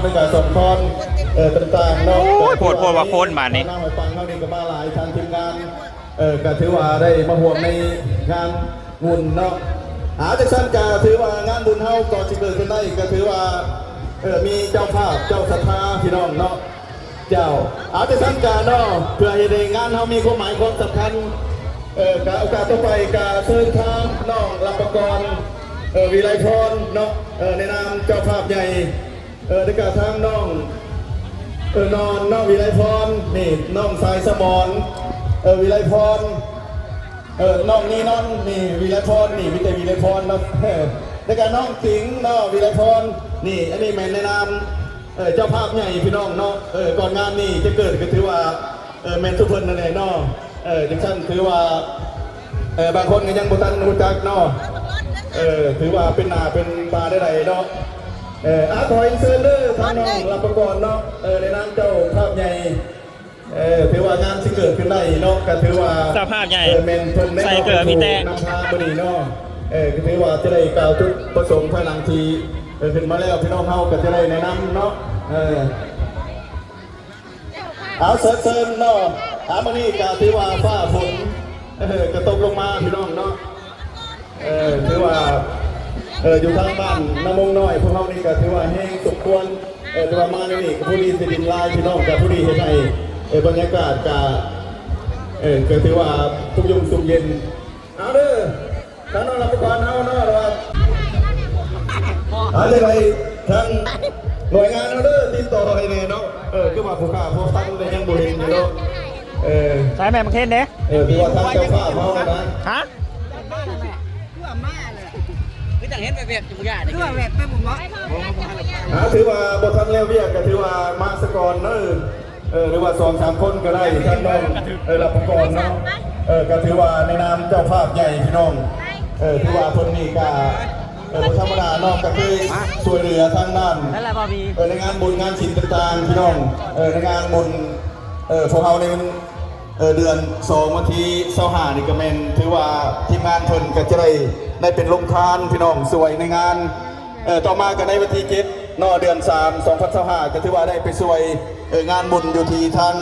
ในการสอนคอนต่างๆเนาะโคตรว่าโคนมานี่น้าหอยปังเท่านี้ก็มาหลายทางทีมงานก็ถือว่าได้มาห่วงในงานบุญเนาะจากสั้นก็ถือว่างานบุญเฮาก่อนจะเกิดขึ้นได้ก็ถือว่ามีเจ้าภาพเจ้าศรัทธาพี่น้องเนาะเจ้าจากสั้นก็เนาะเพื่อให้ได้งานเฮามีความหมายความสำคัญการโอกาสต่อไปการเชิญทางน้องลำปกรวิไลพรเนาะในนามเจ้าภาพใหญ่ในการทางน้องน้องวิไลพรนี่น้องสายสมรวิไลพรน้องนี่น้องนี่วิไลพรนี่มิเตวิไลพรนะในการน้องสิงห์น้องวิไลพรนี่อันนี้แม่ในนามเจ้าภาพใหญ่พี่น้องเนาะก่อนงานนี่จะเกิดก็ถือว่าแมนทุกคนนั่นเองเนาะจังสั้นถือว่าบางคนก็ยังบุตันรู้จักเนาะถือว่าเป็นหน้าเป็นตาได้ไรเนาะขออินเสิร์ตเลยทางน้องรับประกอบเนาะในนามเจ้าภาพใหญ่ถือว่างานที่เกิดขึ้นได้เนาะก็ถือว่าเจ้าภาพใหญ่เมนเพิ่นได้ใส่เกิดพี่แต่นำพาบดีเนาะก็ถือว่าจะได้กล่าวจุดประสงค์ภายหลังทีขึ้นมาแล้วพี่น้องเฮาก็จะได้แนะนำเนาะเอาเซิร์ฟเนาะมานี่ก็ถือว่าฟ้าฝนก็ตกลงมาพี่น้องเนาะถือว่าอยู่ทางบ้านน้ำมงน้อยพวกเรานี่ก็ถือว่าแห้งสมควรถือว่ามาในนี่ผู้ดีสิดินลายพี่น้องกับผู้ดีเฮ็ดให้บรรยากาศก็ถือว่าทุกยุ่งสุขเย็นเอาเด้อท่านน้องรับประกอบเอาเนาะว่าอะไรทั้งหน่วยงานเอาเด้อติดต่อให้เนี่ยเนาะคือว่าผู้ข้าผู้ตั้งได้ยังบ่เห็นอยู่เนาะใช่แม่มาเทศเด้ถือว่าทางเจ้าภาพเขานะฮะคือจังเห็นแบบจุกยาเนี่ยคือแบบไปบุญวะถือว่าบททันแล้วเวียกก็ถือว่ามาสกรเนอะหรือว่า2-3 คนก็ได้ท่านน้องรับประกอบเนาะก็ถือว่าในนามเจ้าภาพใหญ่พี่น้องถือว่าคนนี้ก็ธรรมดานอกก็คือช่วยเหลือทางด้านในงานบุญงานศิลป์ต่างๆพี่น้องในงานบุญพวกเราในเดือน2 วันที่25นี่ก็แม่นถือว่าทีมงานเพิ่นก็จะได้เป็นลงทานพี่น้องสวยในงานต่อมาก็ในวันที่7นเดือน3 2025ก็ถือว่าได้ไปสวยงานบุญอยู่ที่ทาง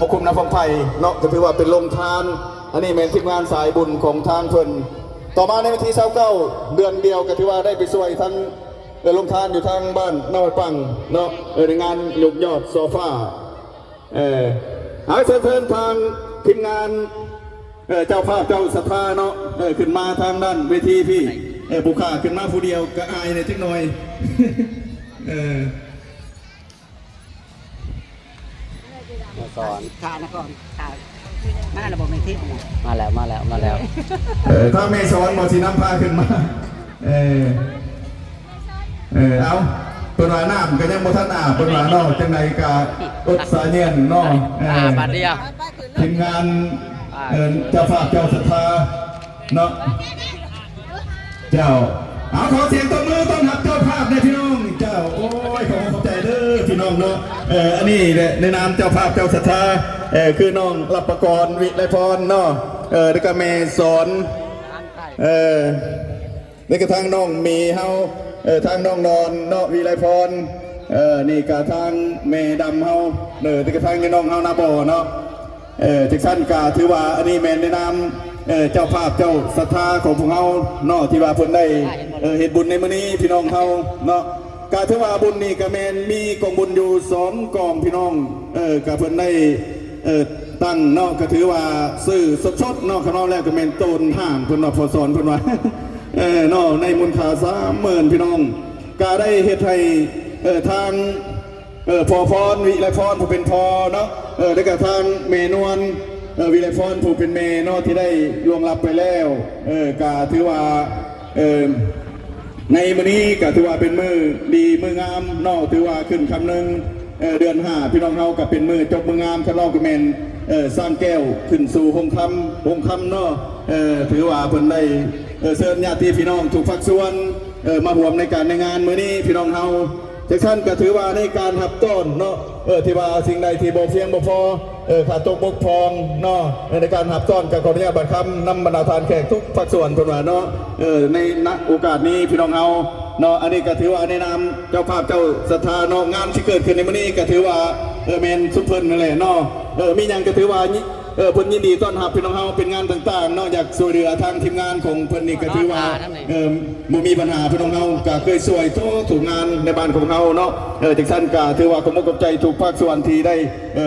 ปกคุมน้ำฟังไผ่เนาะก็ถือว่าเป็นลงทานอันนี้แม่นทีมงานสายบุญของทางเพิ่นต่อมาในวันที่29เดือนเดียวก็ถือว่าได้ไปสวยทั้งลงทานอยู่ทางบ้านนวัดปังเนาะในงานยกยอดโซฟาเชิญทางทีมงานเจ้าภาพเจ้าศรัทธาเนาะขึ้นมาทางด้านเวทีพี่ผู้ข่าขึ้นมาผู้เดียวก็อายในทิศหน่อยสอนข่าวนะก่อนข่าวมาระบบในทิศมาแล้วถ้าไม่สอนหมอสีน้ำพาขึ้นมาเอาเป็นว่าน้ำก็ยังโมทันอาเป็นว่านอกจังไหนกาอดสายเนียนนอกบัดเดียวทีมงานเจ้าภาพเจ้าศรัทธาเนาะเจ้าเอาขอเสียงตบมือต้อนรับเจ้าภาพในพี่น้องเจ้าโอ้ยขอขอบใจเด้อพี่น้องเนาะอันนี้ในนามเจ้าภาพเจ้าศรัทธาคือน้องรับประกรวิไลพรเนาะแล้วก็เมย์สอนนี่ก็ทางน้องมีเฮาทางน้องนอนเนาะวิไลพรนี่ก็ทางเมย์ดำเฮานี่ก็ทางน้องเฮานาโบเนาะทิกสั้นกาถือว่าอันนี้แมนในนามเจ้าภาพเจ้าศรัทธาของพวกเฮาเนาะที่ว่าเพิ่นได้เฮ็ดบุญในมื้อนี้พี่น้องเฮาเนาะกาถือว่าบุญนี่ก็แมนมีกองบุญอยู่2 กองพี่น้องกาเพิ่นได้ตั้งเนาะก็ถือว่าซื้อสดๆเนาะข้างนอกแล้วก็แมนโตนห่างเพิ่นว่าพอสอนเพิ่นว่าเนาะในมูลค่า30,000พี่น้องก็ได้เฮ็ดให้ทางพอพรวิไลพรผู้เป็นพอเนาะได้กับทางเมนวลวิไลพรผู้เป็นเมเนาะที่ได้ล่วงลับไปแล้วก็ถือว่าในมื้อนี้ก็ถือว่าเป็นมื้อดีมื้องามเนาะถือว่าขึ้นคำหนึ่งเดือน5พี่น้องเราก็เป็นมื้อจบมื้องามฉลองกับแมนสร้างแก้วขึ้นสู่หงคำเนาะถือว่าเพิ่นได้เชิญญาติพี่น้องทุกภาคส่วนมาร่วมในการในงานมื้อนี้พี่น้องเราจากท่านก็ถือว่าในการหับต้นเนาะที่ว่าสิ่งใดที่บ่เพียงบ่พอขาดตกบกพร่องเนาะในการหับต้นกับขออนุญาตบัตรคำนำบรรดาทานแขกทุกภาคส่วนคนว่าเนาะในณโอกาสนี้พี่น้องเอา เนาะอันนี้ก็ถือว่าในนามเจ้าภาพเจ้าศรัทธาเนาะงานที่เกิดขึ้นในมื้อนี้ก็ถือว่าแม่นสุดเพิ่นนั่นแหละเนาะมีหยังก็ถือว่าเพิ่นยินดีต้อนรับพี่น้องเฮาเป็นงานต่างๆเนาะอยากช่วยเหลือทางทีมงานของเพิ่นนี่ก็ถือว่าบ่มีปัญหาพี่น้องเฮาก็เคยช่วยทุกงานในบ้านของเฮาเนาะจังซั่นก็ถือว่าขอบคุณใจทุกภาคส่วนที่ได้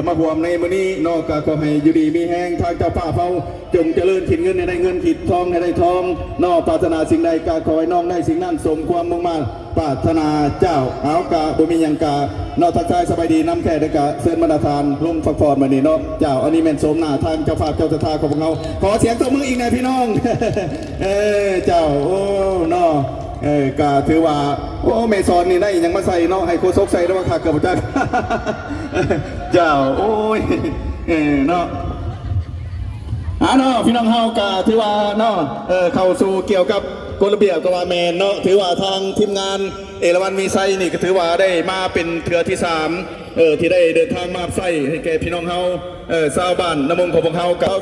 มาร่วมในมื้อนี้เนาะก็ขอให้อยู่ดีมีแฮงทางเจ้าภาพเฮาจงเจริญคิดเงินให้ได้เงินคิดทองให้ได้ทองเนาะปรารถนาสิ่งใดก็ขอให้น้องได้สิ่งนั้นสมความมุ่งมั่นปรารถนาเจ้าเอากะบ่มีหยังกะเนาะทักทายสบายดีน้ำแค่ได้กะเชิญบรรดาทานลงฟักฟอนมานี่เนาะเจ้าอันนี้แม่นสมหน้าทางเจ้าภาพเจ้าศรัทธาของพวกเราขอเสียงตบมืออีกหน่อยพี่น้อง เจ้าโอ้เนาะกะถือว่าโอ้เมซอนนี่ได้ยังมาใส่เนาะให้โคซกใส่แล้วว่าขาดเกือบจัก เจ้าโอ้ยเนาะเนาะพี่น้องเฮากะถือว่าเนาะเข้าสู่เกี่ยวกับกฎระเบียบกว่าแมนเนาะถือว่าทางทีมงานเอราวัณมีไซนี่ก็ถือว่าได้มาเป็นเทือที่3ที่ได้เดินทางมาไซให้แก่พี่น้องเฮาชาวบ้านน้ำมงของพวกเฮากับ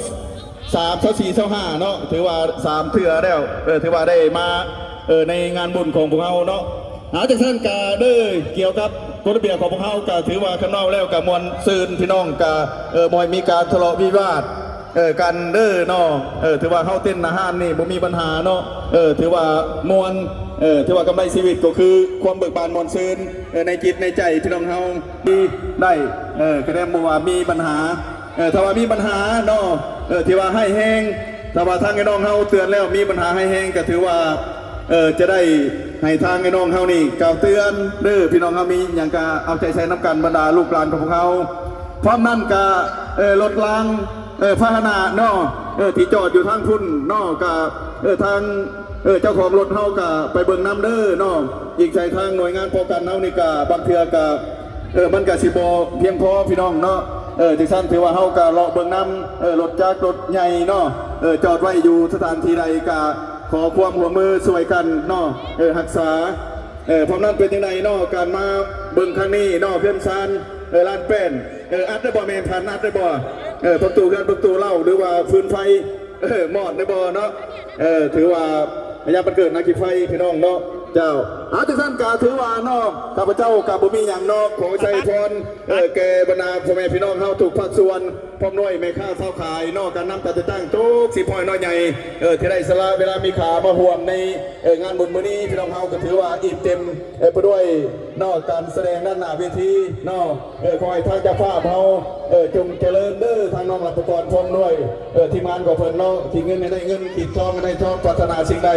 3 4 5เนาะถือว่า3เทือแล้วถือว่าได้มาในงานบุญของพวกเฮาเนาะจากท่านกาเด้อเกี่ยวกับกฎระเบียบของพวกเฮากาถือว่าข้างนอกแล้วกามวลซืนพี่น้องกามอยมีการทะเลาะวิวาทกันเด้อเนาะถือว่าเข้าเต้นอาหารนี่บ่มีปัญหาเนาะถือว่ามวลถือว่ากำไรชีวิตก็คือความเบิกบานมวลซื่นในจิตในใจพี่น้องเฮาดีได้ก็ได้บ่ว่ามีปัญหาถ้าว่ามีปัญหาเนาะที่ว่าให้แห้งถ้าว่าทางไอ้น้องเฮาเตือนแล้วมีปัญหาให้แห้งก็ถือว่าจะได้ให้ทางไอ้น้องเฮานี่กล่าวเตือนเด้อพี่น้องเฮามีอย่างก็เอาใจใส่น้ำกันบรรดาลูกหลานของพวกเขาพร้อมนั่นก็ลดล้างพาหนะเนาะที่จอดอยู่ทางพุ่นเนาะกับทางเจ้าของรถเฮากับไปเบิ่งน้ำเด้อเนาะอีกใจทางหน่วยงานป้องกันเฮานี่กับบางเทื่อกับมันกับสิบเพียงพอพี่น้องเนาะที่สั้นถือว่าเฮากับเลาะเบิ่งน้ำรถจักรรถใหญ่เนาะจอดไว้อยู่สถานที่ใดกับขอความหัวมือช่วยกันเนาะรักษาเพราะนั้นเป็นยังไงเนาะการมาเบิ่งครั้งนี้เนาะเพื่อนซานลานเป็นอัดได้บ่แม่นทันอัดได้บ่ประตูกันประตูเล่าหรือว่าฟืนไฟมอดได้บ่เนาะถือว่าพยามันเกิดนักขีไฟพี่น้องเนาะเจ้าจากท่านกาถือว่าเนาะข้าพเจ้ากับบุมีอย่างนอกขอชัยพรแก่บรรดาพ่อแม่พี่น้องเฮาถูกภาคส่วนพร้อมด้วยแม่ค้าเช่าขายนอกการนำจัดตั้งทุก4 พอยน้อยใหญ่ที่ได้สละเวลามีขามาห่วมในงานบุญมื้อนี้พี่น้องเฮาก็ถือว่าอิ่มเต็มไปด้วยนอกการแสดงด้านหน้าเวทีนอกคอยทางเจ้าภาพเฮาจงเจริญเด้อทางน้องรัตกรพร้อมด้วยทีมงานของเพิ่นเนาะที่เงินได้เงินขีดทองได้ทองปรารถนาสิ่งใด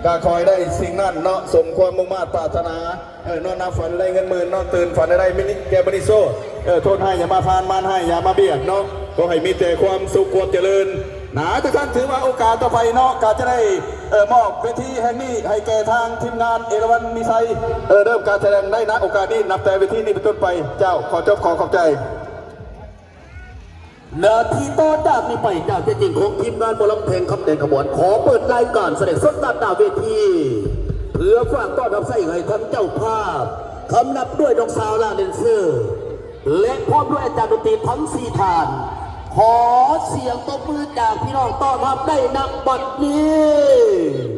ก็คอยได้สิ่งนั้นเนาะสมความมุ่งมั่นปรารถนานอนนับฝันได้เงินหมื่นนอนตื่นฝันได้มินิแกบริโซโทษให้อย่ามาพานมานให้อย่ามาเบียดเนาะก็ให้มีแต่ความสุขความเจริญทุกท่านถือว่าโอกาสต่อไปเนาะการจะได้มอบเวทีแห่งนี้ให้แก่ทางทีมงานเอราวัณมีไซเริ่มการแสดงได้นะโอกาสนี้นับแต่เวทีนี้เป็นต้นไปเจ้าขอจบขอขอบใจนาทีต่อจากนี้ไปจากเจริงของทีมงานบอลเพลงคำเด่นขบวนขอเปิดรายการแสดงสดด้านหน้าเวทีเพื่อฝากต้อนรับใส่ให้ทั้งเจ้าภาพคำนับด้วยน้องสาวลาเดนเซอร์และพร้อมด้วยอาจารย์ดนตรีทั้ง4 ท่านขอเสียงตบมือจากพี่น้องต้อนรับได้ณบัดนี้